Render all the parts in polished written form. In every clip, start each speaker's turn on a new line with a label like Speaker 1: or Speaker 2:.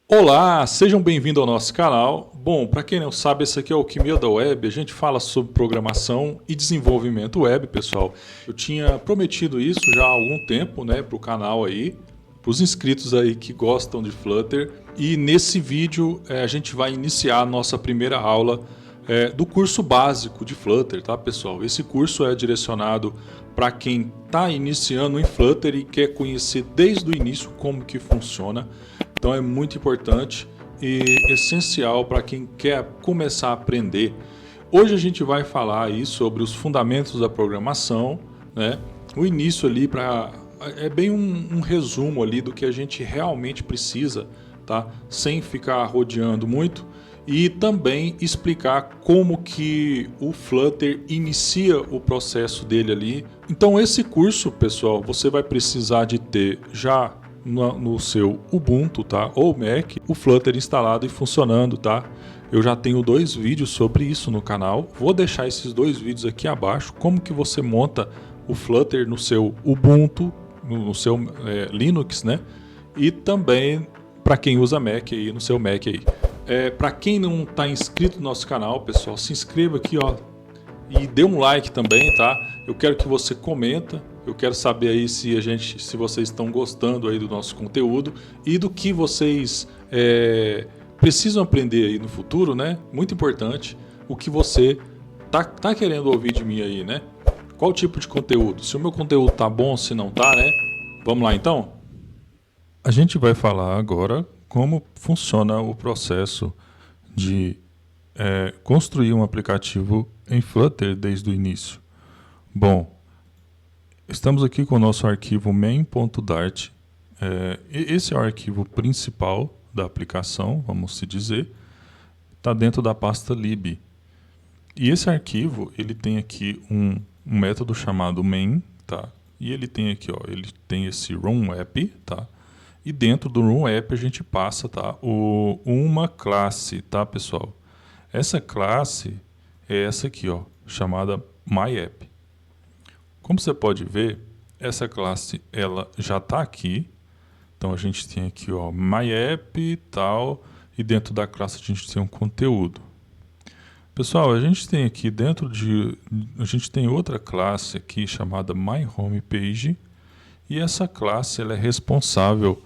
Speaker 1: Olá, sejam bem-vindos ao nosso canal. Bom, para quem não sabe, esse aqui é o Alquimia da Web. A gente fala sobre programação e desenvolvimento web, pessoal. Eu tinha prometido isso já há algum tempo, né, para o canal aí, para os inscritos aí que gostam de Flutter. E nesse vídeo a gente vai iniciar a nossa primeira aula do curso básico de Flutter, tá, pessoal? Esse curso é direcionado para quem está iniciando em Flutter e quer conhecer desde o início como que funciona. Então é muito importante e essencial para quem quer começar a aprender. Hoje a gente vai falar aí sobre os fundamentos da programação, né? O início ali é bem um resumo ali do que a gente realmente precisa, tá? Sem ficar rodeando muito, e também explicar como que o Flutter inicia o processo dele ali. Então esse curso, pessoal, você vai precisar de ter já no seu Ubuntu, tá? Ou Mac, o Flutter instalado e funcionando, tá? Eu já tenho 2 vídeos sobre isso no canal. Vou deixar esses 2 vídeos aqui abaixo, como que você monta o Flutter no seu Ubuntu, no seu Linux, né? E também para quem usa Mac aí, no seu Mac aí. Para quem não está inscrito no nosso canal, pessoal, se inscreva aqui, ó, e dê um like também, tá? Eu quero que você comenta. Eu quero saber aí se vocês estão gostando aí do nosso conteúdo e do que vocês precisam aprender aí no futuro, né? Muito importante, o que você tá querendo ouvir de mim aí, né? Qual tipo de conteúdo? Se o meu conteúdo tá bom, se não tá, né? Vamos lá então? A gente vai falar agora como funciona o processo de construir um aplicativo em Flutter desde o início. Bom, estamos aqui com o nosso arquivo main.dart. Esse é o arquivo principal da aplicação, vamos se dizer. Está dentro da pasta lib. E esse arquivo, ele tem aqui um método chamado main, tá? E ele tem aqui, ó, ele tem esse run app, tá? E dentro do run app a gente passa, tá, uma classe, tá, pessoal? Essa classe é essa aqui, ó, chamada myApp. Como você pode ver, essa classe ela já está aqui. Então a gente tem aqui, ó, myApp e tal, e dentro da classe a gente tem um conteúdo. Pessoal, a gente tem aqui a gente tem outra classe aqui chamada myHomepage, e essa classe ela é responsável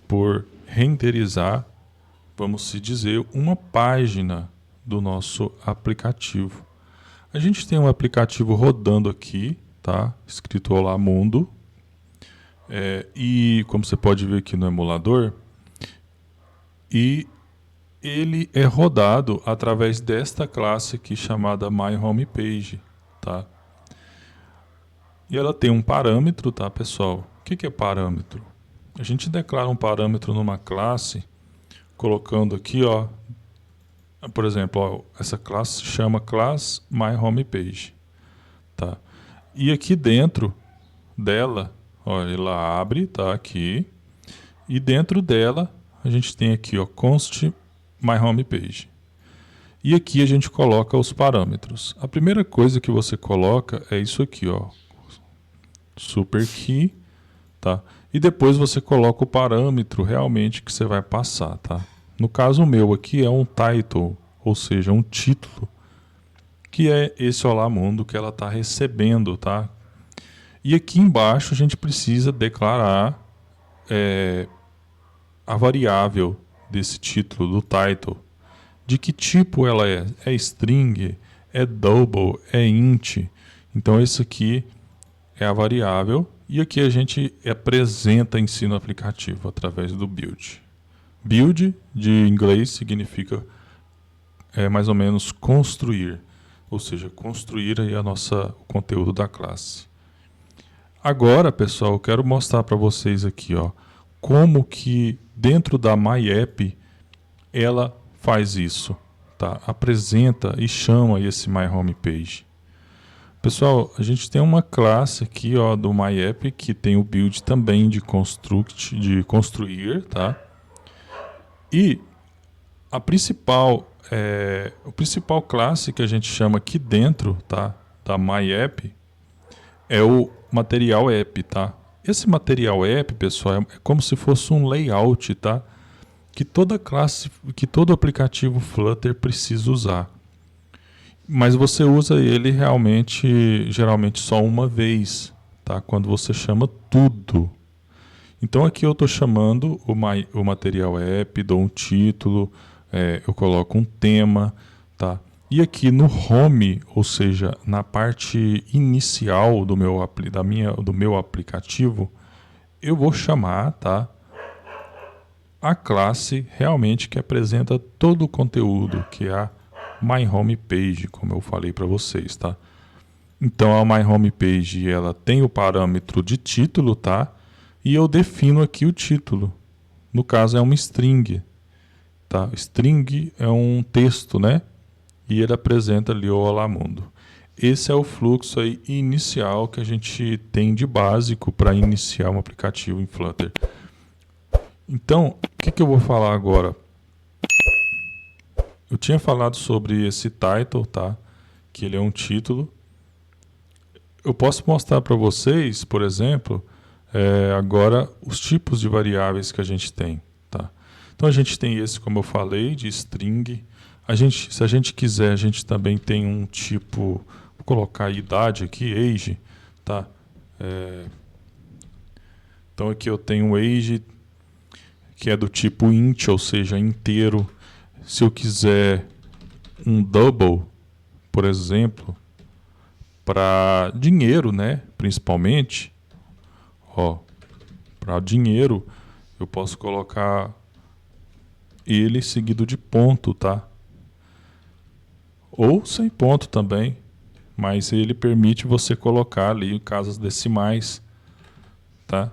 Speaker 1: por renderizar, vamos se dizer, uma página do nosso aplicativo. A gente tem um aplicativo rodando aqui, tá? Escrito Olá Mundo. E como você pode ver aqui no emulador, e ele é rodado através desta classe aqui chamada myHomepage, tá? E ela tem um parâmetro, tá, pessoal? O que é parâmetro? A gente declara um parâmetro numa classe, colocando aqui, ó, por exemplo, ó, essa classe se chama class myHomepage, tá? E aqui dentro dela, olha, ela abre, tá aqui, e dentro dela a gente tem aqui, ó, const myHomepage. E aqui a gente coloca os parâmetros. A primeira coisa que você coloca é isso aqui, ó, superkey, tá? E depois você coloca o parâmetro realmente que você vai passar, tá? No caso meu aqui é um title, ou seja, um título, que é esse Olá Mundo que ela está recebendo, tá? E aqui embaixo a gente precisa declarar a variável desse título, do title. De que tipo ela é? É string? É double? É int? Então esse aqui é a variável. E aqui a gente apresenta em si no aplicativo através do build. Build, de inglês, significa mais ou menos construir. Ou seja, construir aí o conteúdo da classe. Agora, pessoal, eu quero mostrar para vocês aqui, ó, como que dentro da myApp ela faz isso, tá? Apresenta e chama esse myHomepage. Pessoal, a gente tem uma classe aqui, ó, do myApp que tem o build também de construir, tá? E a principal classe que a gente chama aqui dentro, tá, da myApp é o material app, tá? Esse material app, pessoal, é como se fosse um layout, tá? que toda classe, que todo aplicativo Flutter precisa usar. Mas você usa ele realmente, geralmente só uma vez, tá? Quando você chama tudo. Então aqui eu estou chamando o material app, dou um título, eu coloco um tema, tá? E aqui no home, ou seja, na parte inicial do meu aplicativo, eu vou chamar, tá, a classe realmente que apresenta todo o conteúdo, que é a My Home Page, como eu falei para vocês, tá? Então a My Home Page, ela tem o parâmetro de título, tá? E eu defino aqui o título. No caso é uma string, tá? String é um texto, né? E ele apresenta ali o Olá Mundo. Esse é o fluxo aí inicial que a gente tem de básico para iniciar um aplicativo em Flutter. Então, o que eu vou falar agora? Eu tinha falado sobre esse title, tá? Que ele é um título. Eu posso mostrar para vocês, por exemplo, agora os tipos de variáveis que a gente tem, tá? Então a gente tem esse, como eu falei, de string. Se a gente quiser, a gente também tem um tipo, vou colocar a idade aqui, age, tá? Então aqui eu tenho um age que é do tipo int, ou seja, inteiro. Se eu quiser um double, por exemplo, para dinheiro, né, principalmente, ó, para dinheiro, eu posso colocar ele seguido de ponto, tá? Ou sem ponto também, mas ele permite você colocar ali casas decimais, tá?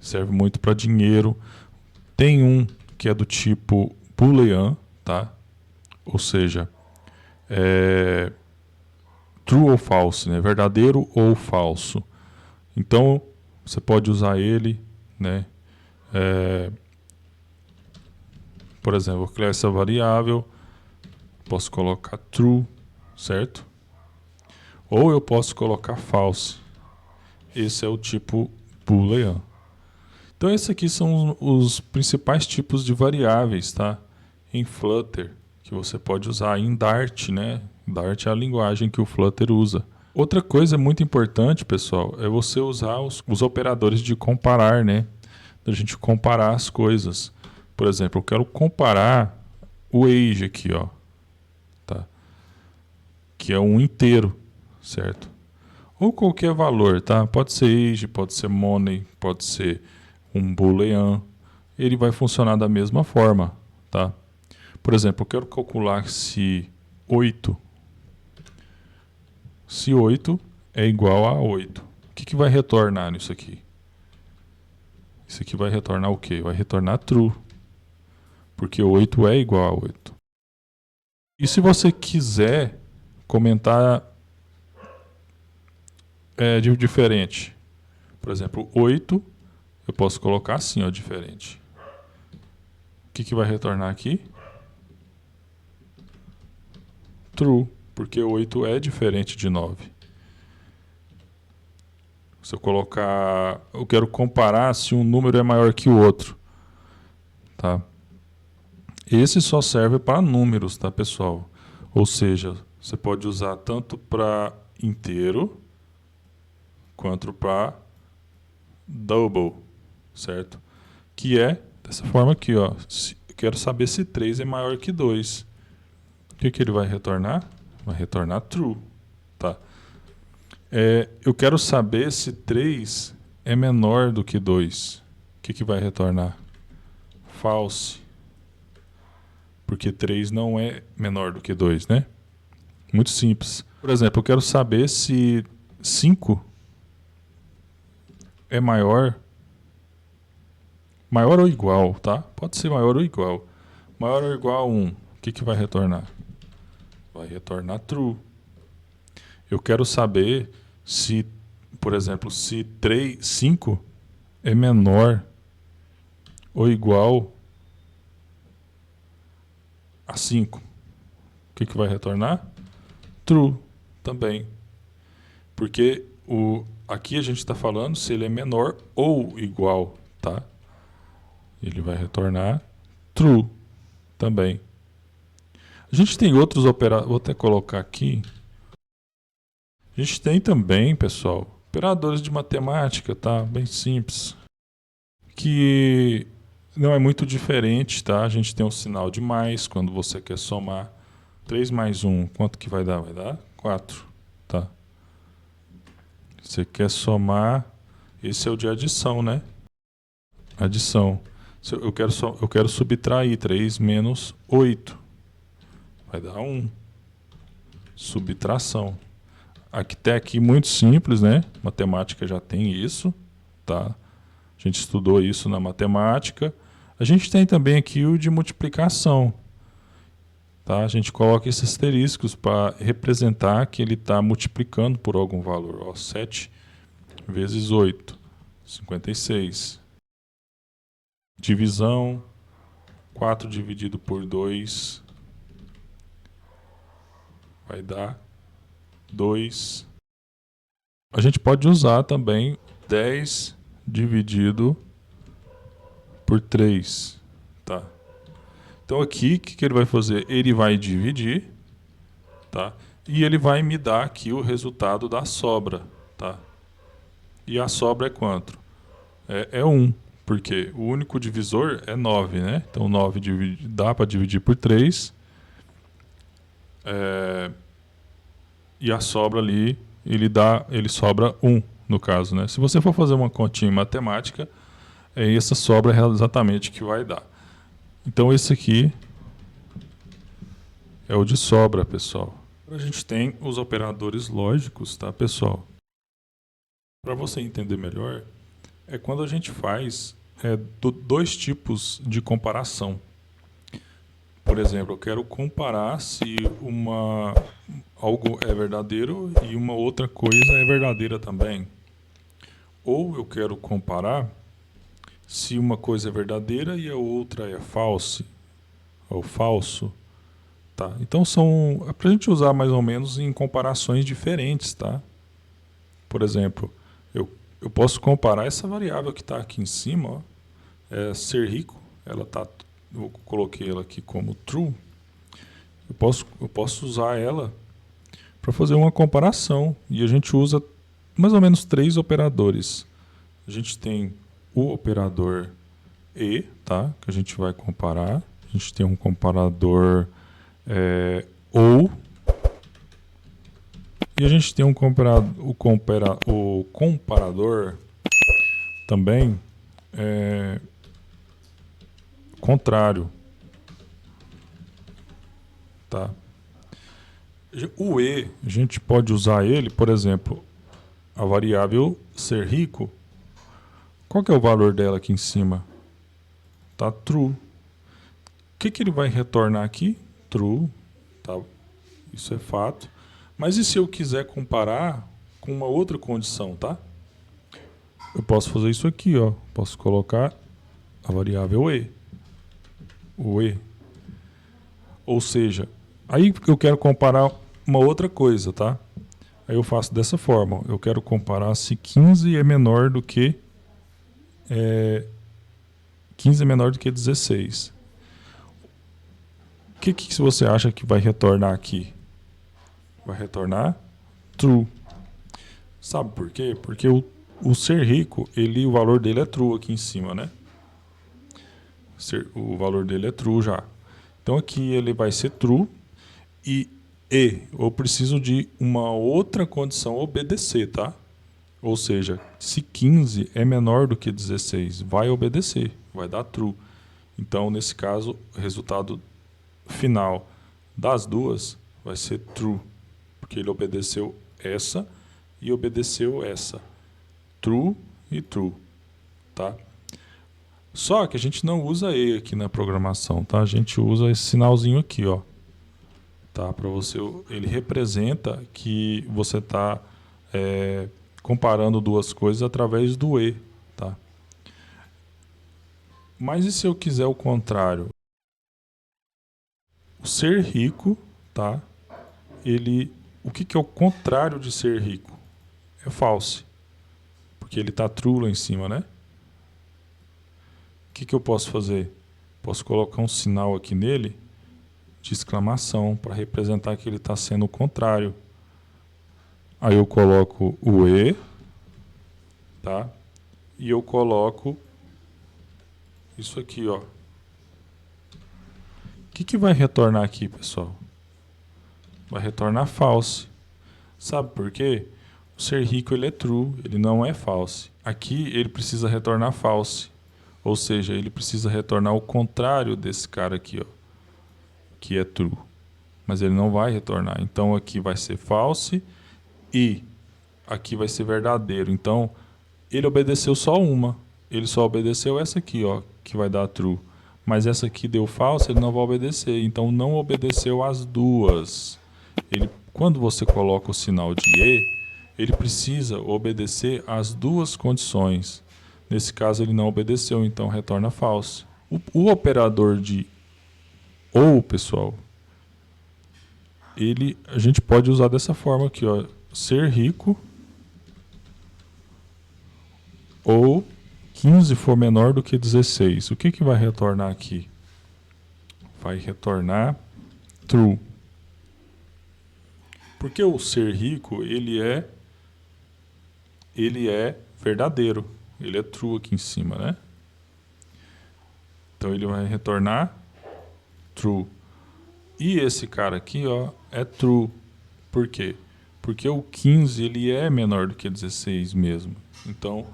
Speaker 1: Serve muito para dinheiro. Tem um que é do tipo boolean, tá? Ou seja, true ou false, né? Verdadeiro ou falso. Então você pode usar ele, né? Por exemplo, vou criar essa variável, posso colocar true, certo? Ou eu posso colocar false. Esse é o tipo boolean. Então esses aqui são os principais tipos de variáveis, tá? Em Flutter, que você pode usar em Dart, né? Dart é a linguagem que o Flutter usa. Outra coisa muito importante, pessoal, é você usar os operadores de comparar, né? Da gente comparar as coisas. Por exemplo, eu quero comparar o age aqui, ó, tá? Que é um inteiro, certo? Ou qualquer valor, tá? Pode ser age, pode ser money, pode ser um boolean. Ele vai funcionar da mesma forma, tá? Por exemplo, eu quero calcular se 8 é igual a 8. O que vai retornar nisso aqui? Isso aqui vai retornar o quê? Vai retornar true. Porque 8 é igual a 8. E se você quiser comentar de diferente, por exemplo, 8, eu posso colocar assim, ó, diferente. O que vai retornar aqui? True, porque 8 é diferente de 9. Se eu colocar, eu quero comparar se um número é maior que o outro, tá? Esse só serve para números, tá, pessoal? Ou seja, você pode usar tanto para inteiro quanto para double, certo? Que é dessa forma aqui, ó. Eu quero saber se 3 é maior que 2. O que ele vai retornar? Vai retornar true, tá? Eu quero saber se 3 é menor do que 2. O que vai retornar? False. Porque 3 não é menor do que 2, né? Muito simples. Por exemplo, eu quero saber se 5 é maior ou igual, tá? Pode ser maior ou igual. Maior ou igual a 1. O que vai retornar? Vai retornar true. Eu quero saber se, por exemplo, se 5 é menor ou igual a 5. O que vai retornar? True também. Porque aqui a gente está falando se ele é menor ou igual, tá? Ele vai retornar true também. A gente tem outros operadores, vou até colocar aqui. A gente tem também, pessoal, operadores de matemática, tá? Bem simples. Que não é muito diferente, tá? A gente tem um sinal de mais quando você quer somar 3 mais 1, quanto que vai dar? Vai dar 4, tá? Você quer somar, esse é o de adição, né? Adição. Eu quero subtrair 3 menos 8. Vai dar 1. Subtração. Até aqui muito simples, né? Matemática já tem isso, tá? A gente estudou isso na matemática. A gente tem também aqui o de multiplicação. Tá? A gente coloca esses asteriscos para representar que ele está multiplicando por algum valor. Ó, 7 vezes 8, 56. Divisão, 4 dividido por 2 vai dar 2. A gente pode usar também 10 dividido por 3. Tá? Então aqui, o que ele vai fazer? Ele vai dividir, tá? E ele vai me dar aqui o resultado da sobra. Tá? E a sobra é quanto? É 1, porque o único divisor é 9, né? Então 9 dá para dividir por 3. E a sobra ali, ele sobra 1, no caso, né? Se você for fazer uma continha em matemática, essa sobra é exatamente o que vai dar. Então esse aqui é o de sobra, pessoal. A gente tem os operadores lógicos, tá, pessoal? Para você entender melhor, é quando a gente faz dois tipos de comparação. Por exemplo, eu quero comparar se algo é verdadeiro e uma outra coisa é verdadeira também. Ou eu quero comparar se uma coisa é verdadeira e a outra é falsa, ou falso. Tá? Então é para a gente usar mais ou menos em comparações diferentes. Tá? Por exemplo, eu posso comparar essa variável que está aqui em cima, ó, ser rico, eu coloquei ela aqui como true. Eu posso usar ela para fazer uma comparação. E a gente usa mais ou menos 3 operadores. A gente tem o operador e, tá? Que a gente vai comparar. A gente tem um comparador ou. E a gente tem o comparador também contrário. Tá? O E, a gente pode usar ele, por exemplo, a variável ser rico. Qual que é o valor dela aqui em cima? Tá true. O que ele vai retornar aqui? True. Tá? Isso é fato. Mas e se eu quiser comparar com uma outra condição, tá? Eu posso fazer isso aqui, ó. Posso colocar a variável E. O E. Ou seja, aí eu quero comparar uma outra coisa, tá? Aí eu faço dessa forma. Eu quero comparar se 15 é menor do que 15 é menor do que 16. O que você acha que vai retornar aqui? Vai retornar true. Sabe por quê? Porque o ser rico, o valor dele é true aqui em cima, né? O valor dele é true já. Então aqui ele vai ser true e eu preciso de uma outra condição obedecer, tá? Ou seja, se 15 é menor do que 16, vai obedecer, vai dar true. Então, nesse caso, o resultado final das duas vai ser true, porque ele obedeceu essa e obedeceu essa. True e true, tá? Só que a gente não usa E aqui na programação, tá? A gente usa esse sinalzinho aqui, ó. Tá? Para você, ele representa que você está comparando duas coisas através do E, tá? Mas e se eu quiser o contrário? O ser rico, tá? O que é o contrário de ser rico? É false, porque ele está true lá em cima, né? O que eu posso fazer? Posso colocar um sinal aqui nele de exclamação para representar que ele está sendo o contrário. Aí eu coloco o E, tá? E eu coloco isso aqui, ó. O que vai retornar aqui, pessoal? Vai retornar false. Sabe por quê? O ser rico ele é true, ele não é false. Aqui ele precisa retornar false. Ou seja, ele precisa retornar o contrário desse cara aqui, ó, que é true. Mas ele não vai retornar. Então aqui vai ser false e aqui vai ser verdadeiro. Então ele obedeceu só uma. Ele só obedeceu essa aqui, ó, que vai dar true. Mas essa aqui deu false, ele não vai obedecer. Então não obedeceu as duas. Quando você coloca o sinal de E, ele precisa obedecer as duas condições. Nesse caso ele não obedeceu, então retorna false. O operador de OU, pessoal, a gente pode usar dessa forma aqui, ó, ser rico ou 15 for menor do que 16. O que vai retornar aqui? Vai retornar true. Porque o ser rico, ele é verdadeiro. Ele é true aqui em cima, né? Então ele vai retornar true. E esse cara aqui, ó, é true. Por quê? Porque o 15 ele é menor do que 16 mesmo. Então,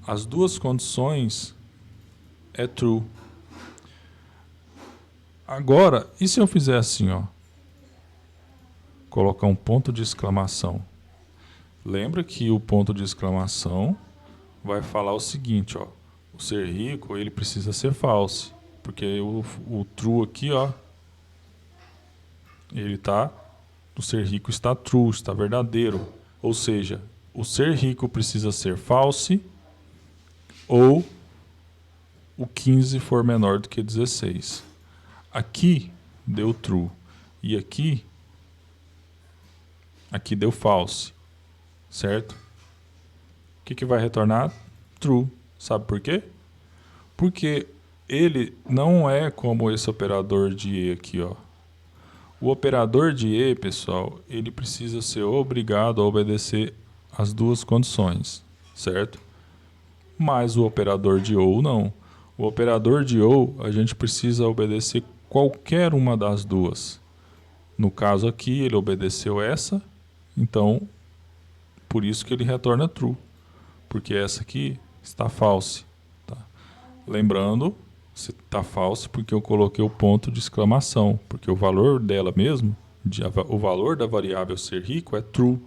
Speaker 1: as duas condições é true. Agora, e se eu fizer assim, ó? Colocar um ponto de exclamação. Lembra que o ponto de exclamação vai falar o seguinte, ó. O ser rico, ele precisa ser false. Porque o true aqui, ó, o ser rico está true, está verdadeiro. Ou seja, o ser rico precisa ser false ou o 15 for menor do que 16. Aqui deu true e aqui deu false, certo? O que vai retornar? True. Sabe por quê? Porque ele não é como esse operador de E aqui, ó. O operador de E, pessoal, ele precisa ser obrigado a obedecer as duas condições, certo? Mas o operador de OU não. O operador de OU, a gente precisa obedecer qualquer uma das duas. No caso aqui, ele obedeceu essa, então, por isso que ele retorna true. Porque essa aqui está false. Tá? Lembrando, está false porque eu coloquei o ponto de exclamação. Porque o valor dela mesmo, o valor da variável ser rico é true.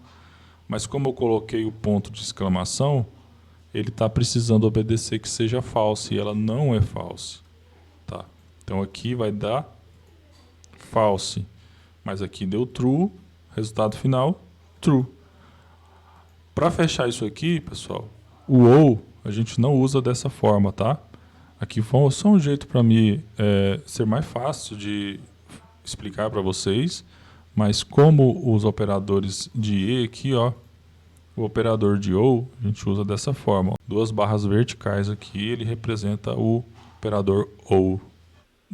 Speaker 1: Mas como eu coloquei o ponto de exclamação, ele está precisando obedecer que seja false. E ela não é false. Tá? Então aqui vai dar false. Mas aqui deu true. Resultado final, true. Para fechar isso aqui, pessoal, o OU a gente não usa dessa forma, tá? Aqui foi só um jeito para mim ser mais fácil de explicar para vocês, mas como os operadores de E aqui, ó, o operador de OU a gente usa dessa forma. Ó. Duas barras verticais aqui, ele representa o operador OU.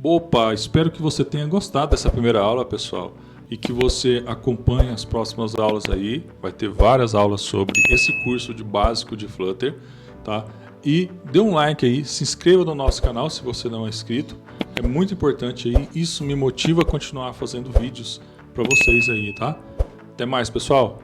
Speaker 1: Opa, espero que você tenha gostado dessa primeira aula, pessoal. E que você acompanhe as próximas aulas aí. Vai ter várias aulas sobre esse curso de básico de Flutter, tá? E dê um like aí, se inscreva no nosso canal se você não é inscrito. É muito importante aí, isso me motiva a continuar fazendo vídeos para vocês aí, tá? Até mais, pessoal!